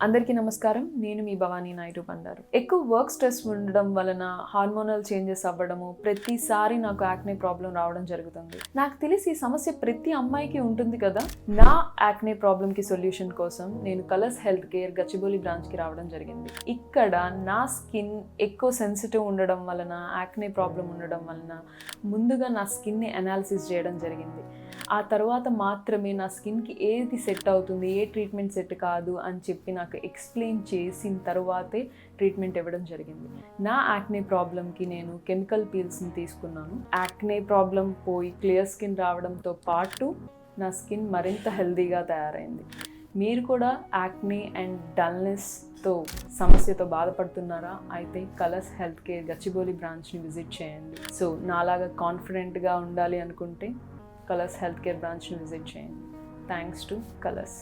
అందరికీ నమస్కారం. నేను మీ భవానీ నాయుడు బండారు. ఎక్కువ వర్క్ స్ట్రెస్ ఉండడం వలన హార్మోనల్ చేంజెస్ అవ్వడము, ప్రతిసారి నాకు యాక్నే ప్రాబ్లం రావడం జరుగుతుంది. నాకు తెలిసి ఈ సమస్య ప్రతి అమ్మాయికి ఉంటుంది కదా. నా యాక్నే ప్రాబ్లంకి సొల్యూషన్ కోసం నేను కలర్స్ హెల్త్ కేర్ గచ్చిబౌలి బ్రాంచ్కి రావడం జరిగింది. ఇక్కడ నా స్కిన్ ఎక్కువ సెన్సిటివ్ ఉండడం వలన, యాక్నే ప్రాబ్లం ఉండడం వలన ముందుగా నా స్కిన్ని అనాలిసిస్ చేయడం జరిగింది. ఆ తర్వాత మాత్రమే నా స్కిన్కి ఏది సెట్ అవుతుంది, ఏ ట్రీట్మెంట్ సెట్ కాదు అని చెప్పి నాకు ఎక్స్ప్లెయిన్ చేసిన తర్వాతే ట్రీట్మెంట్ ఇవ్వడం జరిగింది. నా యాక్నే ప్రాబ్లంకి నేను కెమికల్ పీల్స్ని తీసుకున్నాను. యాక్నే ప్రాబ్లం పోయి క్లియర్ స్కిన్ రావడంతో పాటు నా స్కిన్ మరింత హెల్తీగా తయారైంది. మీరు కూడా యాక్నే అండ్ డల్నెస్తో సమస్యతో బాధపడుతున్నారా? అయితే కలర్స్ హెల్త్ కేర్ గచ్చిబౌలి బ్రాంచ్ని విజిట్ చేయండి. సో నాలాగా కాన్ఫిడెంట్గా ఉండాలి అనుకుంటే కలర్స్ హెల్త్ కేర్ బ్రాంచ్ని విజిట్ చేయండి. Thanks to colours.